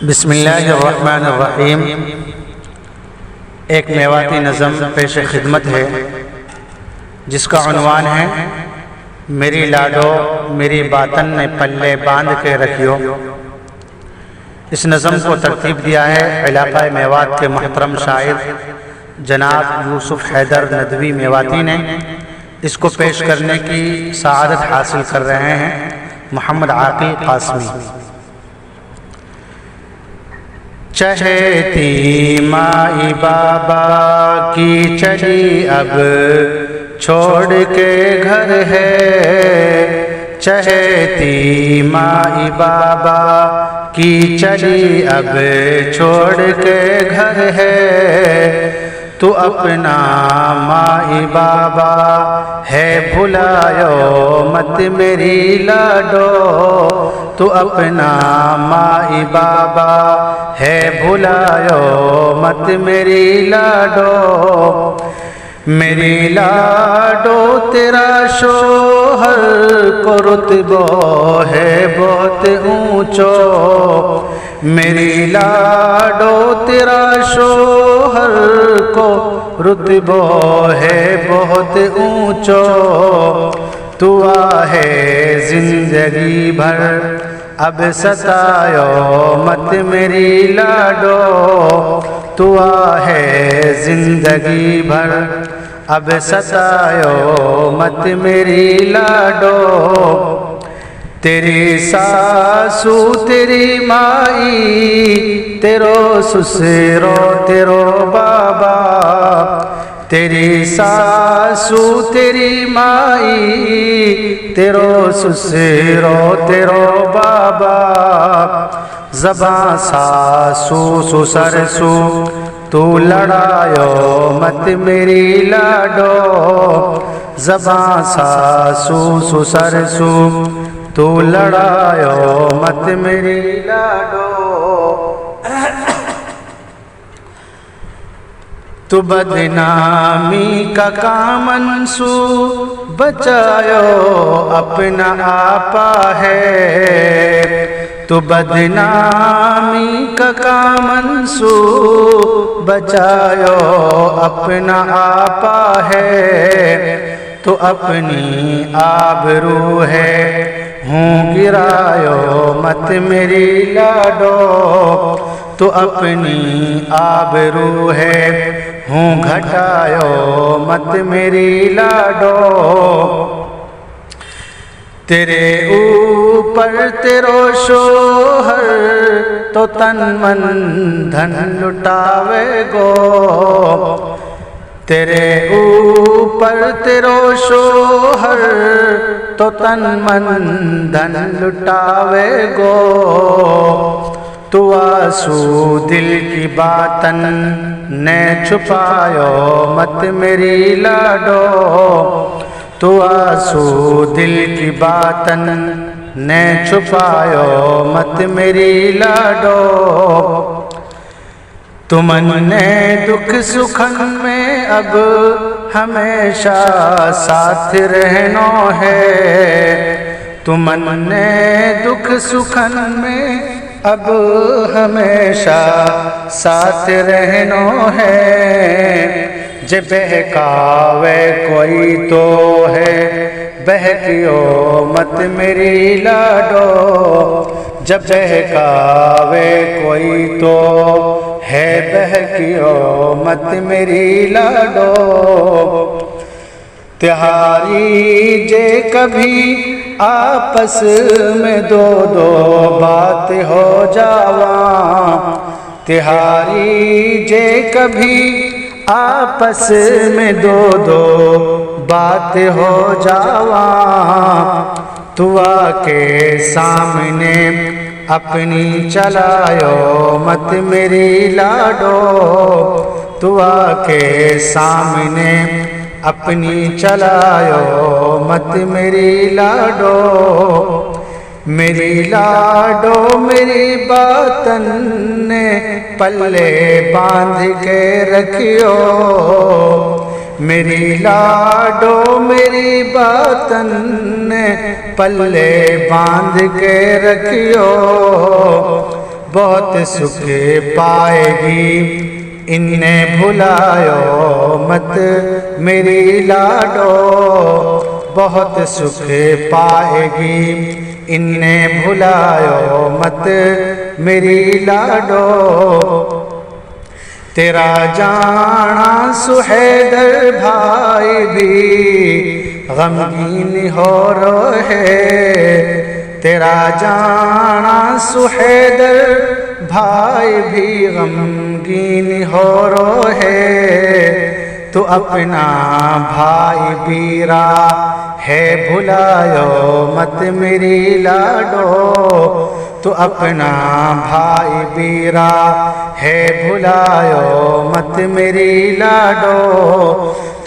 बिस्मिल्लाहिर्रहमानिर्रहीम। एक मेवाती नज़म पेश खिदमत है जिसका उन्वान है मेरी लाडो मेरी बातन ने पल्ले बांध के रखियो। इस नज़म को तरतीब दिया है इलाक़ा मेवात के मोहतरम शायर जनाब यूसुफ हैदर नदवी मेवाती ने। इसको पेश करने की सआदत हासिल कर रहे हैं मोहम्मद आकिल कासमी। चहेती माई बाबा की चली अब छोड़ के घर है। चहेती माई बाबा की चली अब छोड़ के घर है। तू अपना माई बाबा है भुलायो मत मेरी लाडो। तू अपना माई बाबा है भुलायो मत मेरी लाडो। मेरी लाडो तेरा शोहर को रुतबो है बहुत ऊंचो। मेरी लाडो तेरा शोहर को रुतबो है बहुत ऊंचो। तू आहे जिंदगी भर अब सतायो मत मेरी लाडो। तू आहे जिंदगी भर अब सतायो मत मेरी लाडो। तेरी सासू तेरी माई तेरो ससुरो तेरो बाबा। तेरी सासू तेरी माई तेरो ससुरो तेरो बाबा। ज़बां सासू ससुर सू तू लड़ायो मत मेरी लाडो। ज़बां सासू ससुर सू तू लड़ायो मत मेरी लाडो। तू बदनामी का कामन सू बचायो अपना आपा है। तू बदनामी का कामन सू बचायो अपना आपा है। तो अपनी आबरू है हूँ गिरायो मत मेरी लाडो। तो अपनी आबरू है हूँ घटायो मत मेरी लाडो। तेरे ऊपर तेरो शोहर तो तन मन धन लुटावे गो। तेरे ऊपर तेरो शोहर तो तन मन धन लुटावे गो। तू आंसू दिल की बातन ने छुपायो मत मेरी लाडो। तू आंसू दिल की बातन ने छुपायो मत मेरी लाडो। तुमने दुख सुखन में अब हमेशा साथ रहनो है। तुमने दुख सुखन में अब हमेशा साथ रहनो है। जे बहकावे कोई तो है बहकियो मत मेरी लाडो। जब बहकावे कोई तो है बहकियो मत मेरी लाडो। त्योहारी जे कभी आपस में दो दो बात हो जावा। त्योहारी जे कभी आपस में दो दो बात हो जावा। तू आके सामने अपनी चलायो मत मेरी लाडो। तू आके सामने अपनी चलायो मत मेरी लाडो। मेरी लाडो मेरी बातन ने पल्ले बांध के रखियो। मेरी लाडो मेरी बातन ने पल्ले बांध के रखियो। बहुत सुख पाएगी। इन्ने भुलायो मत मेरी लाडो, बहुत सुख पाएगी। इन्ने भुलायो मत मेरी लाडो, तेरा जाना सुहैदर भाई भी गमगीन हो रहे। तेरा जाना सुहैदर भाई भी गमगीन हो रहे। तो अपना भाई बीरा है भुलायो मत मेरी लाडो, तो अपना भाई बीरा है भुलायो मत मेरी लाडो।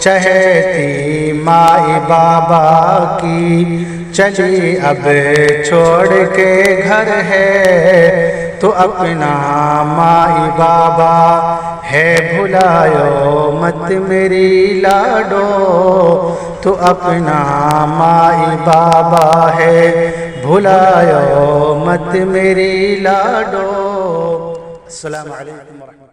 चहती माई बाबा की चली अब छोड़ के घर है, तो अपना माई बाबा है भुलायो मत मेरी लाडो, तो अपना माई बाबा है भुलायो मत मेरी लाडो। अस्सलामु अलैकुम।